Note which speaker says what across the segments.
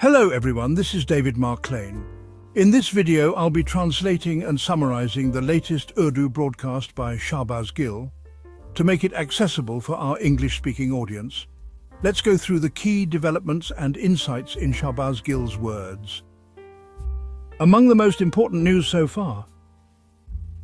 Speaker 1: Hello everyone, this is David Marklane. In this video, I'll be translating and summarizing the latest Urdu broadcast by Shahbaz Gill to make it accessible for our English-speaking audience. Let's go through the key developments and insights in Shahbaz Gill's words. Among the most important news so far,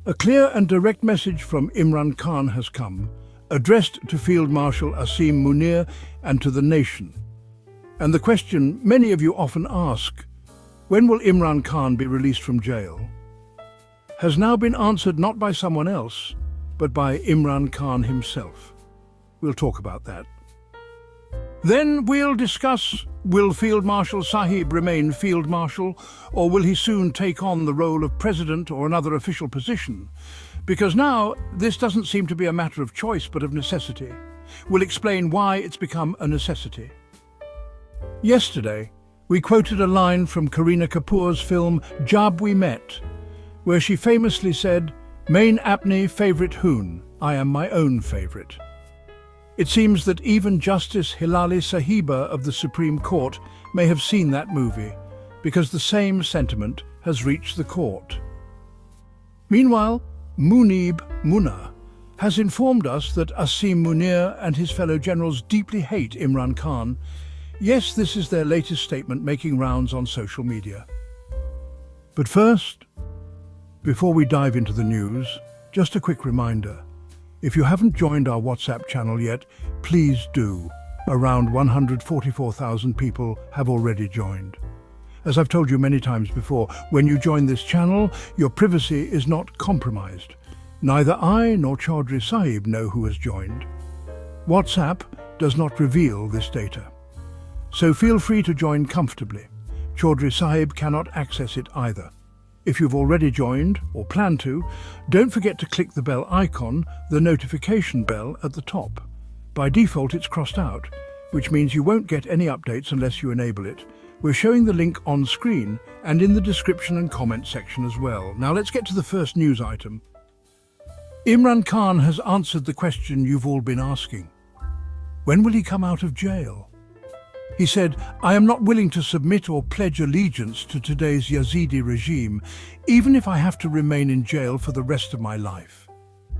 Speaker 1: a clear and direct message from Imran Khan has come, addressed to Field Marshal Asim Munir and to the nation. And the question many of you often ask, when will Imran Khan be released from jail, has now been answered not by someone else, but by Imran Khan himself. We'll talk about that. Then we'll discuss, will Field Marshal Sahib remain Field Marshal, or will he soon take on the role of President or another official position? Because now this doesn't seem to be a matter of choice but of necessity. We'll explain why it's become a necessity. Yesterday, we quoted a line from Kareena Kapoor's film Jab We Met, where she famously said, "Main apne favorite hoon, I am my own favorite." It seems that even Justice Hilali Sahiba of the Supreme Court may have seen that movie, because the same sentiment has reached the court. Meanwhile, Munib Munna has informed us that Asim Munir and his fellow generals deeply hate Imran Khan. Yes, this is their latest statement making rounds on social media. But first, before we dive into the news, just a quick reminder. If you haven't joined our WhatsApp channel yet, please do. Around 144,000 people have already joined. As I've told you many times before, when you join this channel, your privacy is not compromised. Neither I nor Chaudhry Sahib know who has joined. WhatsApp does not reveal this data. So feel free to join comfortably. Chaudhry Sahib cannot access it either. If you've already joined, or plan to, don't forget to click the bell icon, the notification bell at the top. By default, it's crossed out, which means you won't get any updates unless you enable it. We're showing the link on screen and in the description and comment section as well. Now let's get to the first news item. Imran Khan has answered the question you've all been asking. When will he come out of jail? He said, "I am not willing to submit or pledge allegiance to today's Yazidi regime, even if I have to remain in jail for the rest of my life."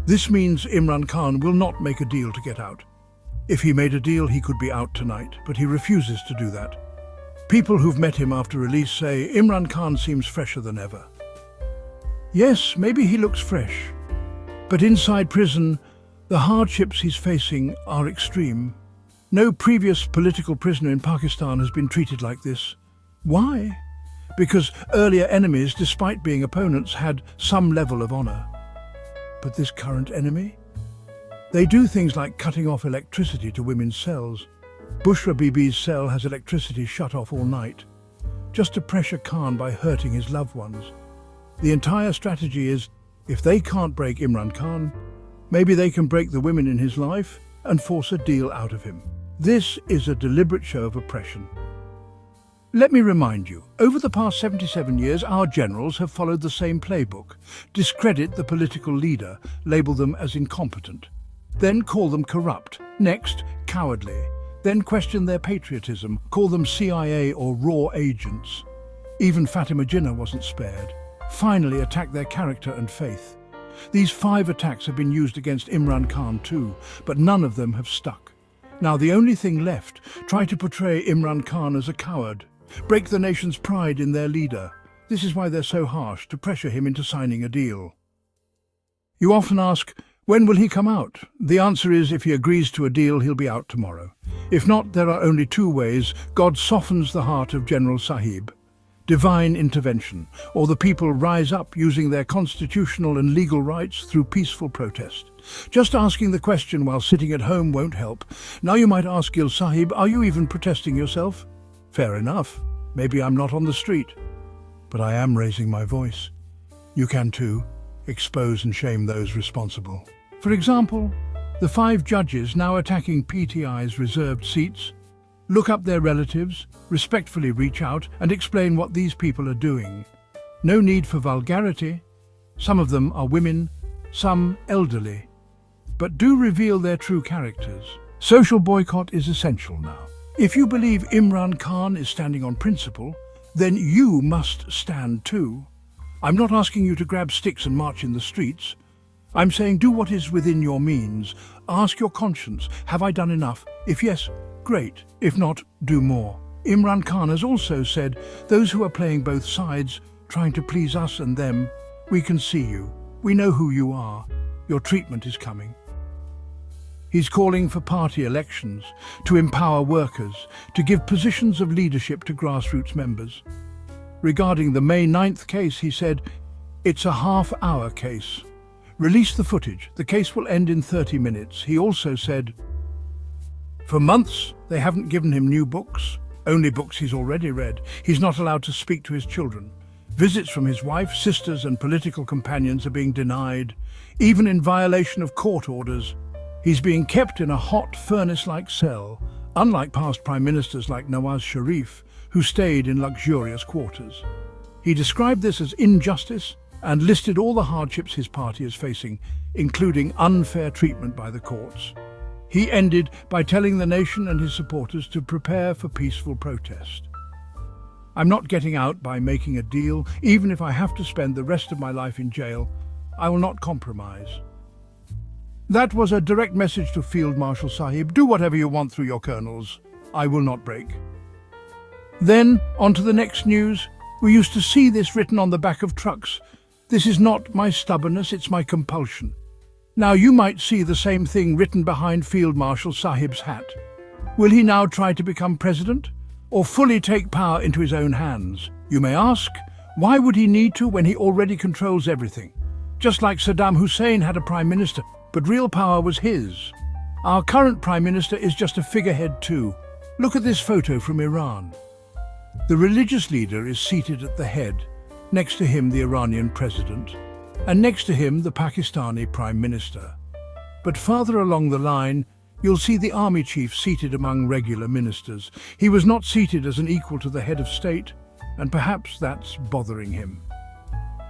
Speaker 1: This means Imran Khan will not make a deal to get out. If he made a deal, he could be out tonight, but he refuses to do that. People who've met him after release say Imran Khan seems fresher than ever. Yes, maybe he looks fresh, but inside prison, the hardships he's facing are extreme. No previous political prisoner in Pakistan has been treated like this. Why? Because earlier enemies, despite being opponents, had some level of honor. But this current enemy? They do things like cutting off electricity to women's cells. Bushra Bibi's cell has electricity shut off all night, just to pressure Khan by hurting his loved ones. The entire strategy is, if they can't break Imran Khan, maybe they can break the women in his life and force a deal out of him. This is a deliberate show of oppression. Let me remind you, over the past 77 years, our generals have followed the same playbook. Discredit the political leader, label them as incompetent. Then call them corrupt. Next, cowardly. Then question their patriotism, call them CIA or raw agents. Even Fatima Jinnah wasn't spared. Finally, attack their character and faith. These 5 attacks have been used against Imran Khan too, but none of them have stuck. Now the only thing left, try to portray Imran Khan as a coward. Break the nation's pride in their leader. This is why they're so harsh, to pressure him into signing a deal. You often ask, when will he come out? The answer is, if he agrees to a deal, he'll be out tomorrow. If not, there are only 2 ways. God softens the heart of General Sahib. Divine intervention, or the people rise up using their constitutional and legal rights through peaceful protest. Just asking the question while sitting at home won't help. Now you might ask Gill Sahib, are you even protesting yourself? Fair enough. Maybe I'm not on the street, but I am raising my voice. You can too. Expose and shame those responsible. For example, the 5 judges now attacking PTI's reserved seats. Look up their relatives, respectfully reach out and explain what these people are doing. No need for vulgarity. Some of them are women, some elderly. But do reveal their true characters. Social boycott is essential now. If you believe Imran Khan is standing on principle, then you must stand too. I'm not asking you to grab sticks and march in the streets. I'm saying do what is within your means. Ask your conscience, have I done enough? If yes, great. If not, do more. Imran Khan has also said, those who are playing both sides, trying to please us and them, we can see you. We know who you are. Your treatment is coming. He's calling for party elections, to empower workers, to give positions of leadership to grassroots members. Regarding the May 9th case, he said, it's a half-hour case. Release the footage. The case will end in 30 minutes. He also said, for months, they haven't given him new books, only books he's already read. He's not allowed to speak to his children. Visits from his wife, sisters and political companions are being denied, even in violation of court orders. He's being kept in a hot furnace-like cell, unlike past prime ministers like Nawaz Sharif, who stayed in luxurious quarters. He described this as injustice and listed all the hardships his party is facing, including unfair treatment by the courts. He ended by telling the nation and his supporters to prepare for peaceful protest. I'm not getting out by making a deal. Even if I have to spend the rest of my life in jail, I will not compromise. That was a direct message to Field Marshal Sahib. Do whatever you want through your colonels. I will not break. Then, on to the next news. We used to see this written on the back of trucks. This is not my stubbornness, it's my compulsion. Now you might see the same thing written behind Field Marshal Sahib's hat. Will he now try to become president? Or fully take power into his own hands? You may ask, why would he need to when he already controls everything? Just like Saddam Hussein had a prime minister, but real power was his. Our current prime minister is just a figurehead too. Look at this photo from Iran. The religious leader is seated at the head, next to him the Iranian president, and next to him the Pakistani prime minister. But farther along the line, you'll see the army chief seated among regular ministers. He was not seated as an equal to the head of state, and perhaps that's bothering him.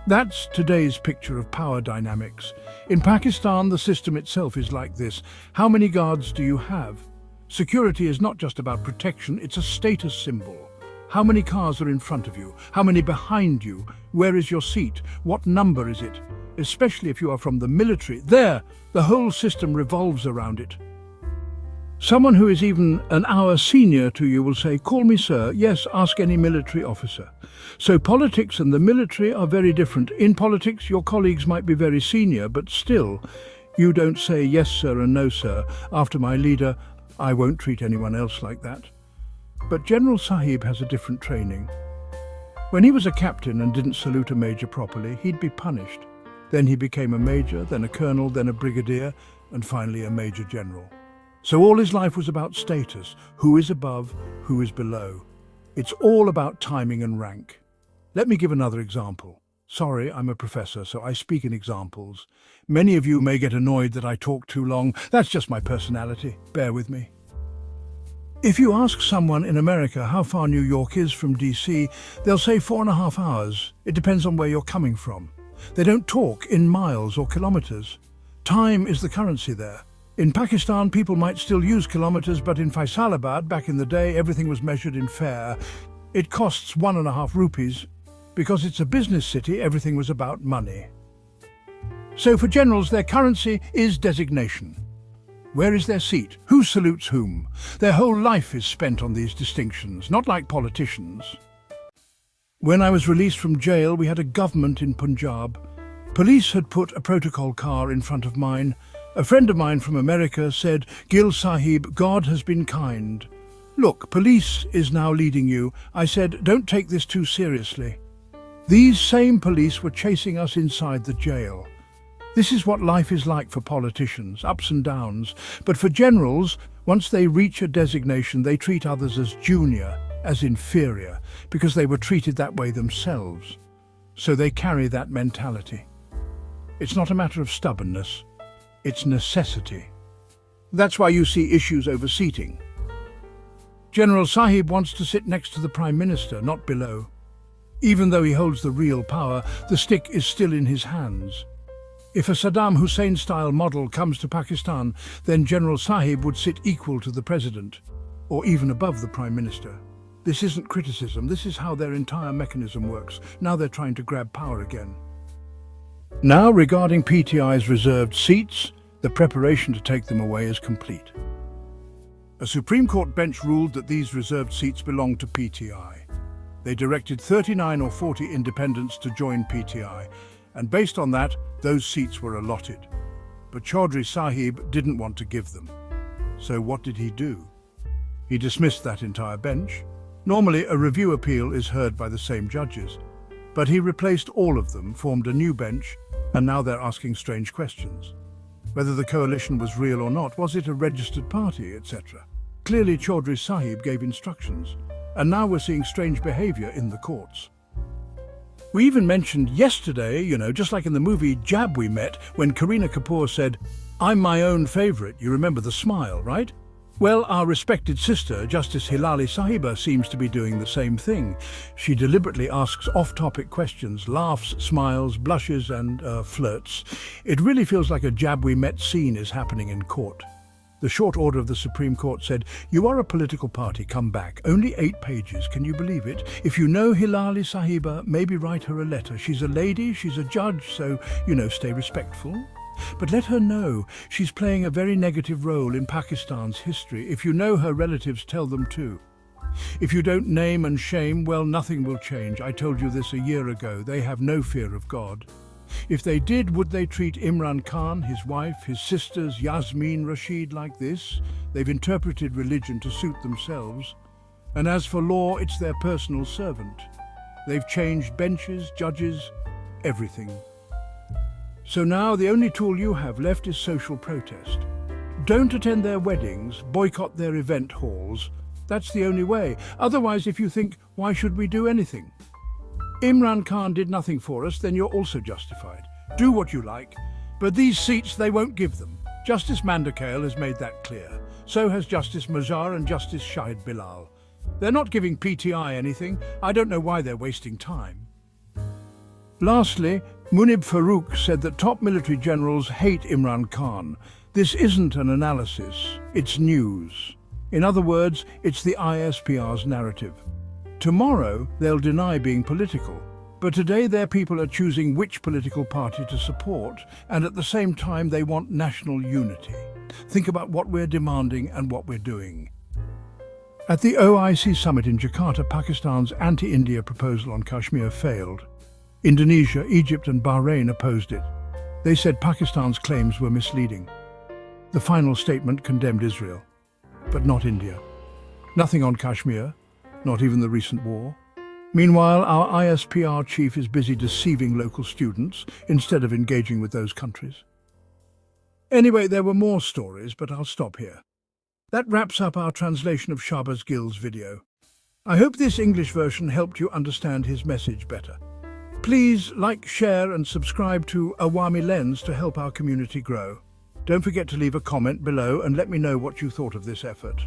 Speaker 1: That's today's picture of power dynamics. In Pakistan, the system itself is like this. How many guards do you have? Security is not just about protection, it's a status symbol. How many cars are in front of you? How many behind you? Where is your seat? What number is it? Especially if you are from the military. There, the whole system revolves around it. Someone who is even an hour senior to you will say, call me sir. Yes, ask any military officer. So politics and the military are very different. In politics, your colleagues might be very senior, but still, you don't say yes sir and no sir. After my leader, I won't treat anyone else like that. But General Sahib has a different training. When he was a captain and didn't salute a major properly, he'd be punished. Then he became a major, then a colonel, then a brigadier, and finally a major general. So all his life was about status, who is above, who is below. It's all about timing and rank. Let me give another example. Sorry, I'm a professor, so I speak in examples. Many of you may get annoyed that I talk too long. That's just my personality. Bear with me. If you ask someone in America how far New York is from DC, they'll say 4.5 hours. It depends on where you're coming from. They don't talk in miles or kilometers. Time is the currency there. In Pakistan, people might still use kilometers, but in Faisalabad, back in the day, everything was measured in fare. It costs 1.5 rupees. Because it's a business city, everything was about money. So for generals, their currency is designation. Where is their seat? Who salutes whom? Their whole life is spent on these distinctions, not like politicians. When I was released from jail, we had a government in Punjab. Police had put a protocol car in front of mine. A friend of mine from America said, Gill Sahib, God has been kind. Look, police is now leading you. I said, don't take this too seriously. These same police were chasing us inside the jail. This is what life is like for politicians, ups and downs. But for generals, once they reach a designation, they treat others as junior, as inferior, because they were treated that way themselves. So they carry that mentality. It's not a matter of stubbornness, it's necessity. That's why you see issues over seating. General Sahib wants to sit next to the Prime Minister, not below. Even though he holds the real power, the stick is still in his hands. If a Saddam Hussein-style model comes to Pakistan, then General Sahib would sit equal to the president. or even above the Prime Minister. This isn't criticism, this is how their entire mechanism works. Now they're trying to grab power again. Now, regarding PTI's reserved seats, the preparation to take them away is complete. A Supreme Court bench ruled that these reserved seats belong to PTI. They directed 39 or 40 independents to join PTI, and based on that, those seats were allotted. But Chaudhry Sahib didn't want to give them. So what did he do? He dismissed that entire bench. Normally, a review appeal is heard by the same judges, but he replaced all of them, formed a new bench, and now they're asking strange questions. Whether the coalition was real or not, was it a registered party, etc. Clearly, Chaudhry Sahib gave instructions, and now we're seeing strange behavior in the courts. We even mentioned yesterday, just like in the movie Jab We Met, when Kareena Kapoor said, "I'm my own favourite." You remember the smile, right? Well, our respected sister, Justice Hilali Sahiba, seems to be doing the same thing. She deliberately asks off-topic questions, laughs, smiles, blushes and flirts. It really feels like a Jab We Met scene is happening in court. The short order of the Supreme Court said, "You are a political party, come back." Only 8 pages, can you believe it? If you know Hilali Sahiba, maybe write her a letter. She's a lady, she's a judge, so, stay respectful. But let her know she's playing a very negative role in Pakistan's history. If you know her relatives, tell them too. If you don't name and shame, well, nothing will change. I told you this a year ago. They have no fear of God. If they did, would they treat Imran Khan, his wife, his sisters, Yasmin Rashid like this? They've interpreted religion to suit themselves. And as for law, it's their personal servant. They've changed benches, judges, everything. So now the only tool you have left is social protest. Don't attend their weddings, boycott their event halls. That's the only way. Otherwise, if you think, why should we do anything? Imran Khan did nothing for us, then you're also justified. Do what you like, but these seats they won't give them. Justice Mandakale has made that clear. So has Justice Mazhar and Justice Shahid Bilal. They're not giving PTI anything. I don't know why they're wasting time. Lastly, Munib Farouk said that top military generals hate Imran Khan. This isn't an analysis, it's news. In other words, it's the ISPR's narrative. Tomorrow, they'll deny being political. But today, their people are choosing which political party to support, and at the same time, they want national unity. Think about what we're demanding and what we're doing. At the OIC summit in Jakarta, Pakistan's anti-India proposal on Kashmir failed. Indonesia, Egypt and Bahrain opposed it. They said Pakistan's claims were misleading. The final statement condemned Israel, but not India. Nothing on Kashmir, not even the recent war. Meanwhile, our ISPR chief is busy deceiving local students instead of engaging with those countries. Anyway, there were more stories, but I'll stop here. That wraps up our translation of Shahbaz Gill's video. I hope this English version helped you understand his message better. Please like, share and subscribe to Awami Lens to help our community grow. Don't forget to leave a comment below and let me know what you thought of this effort.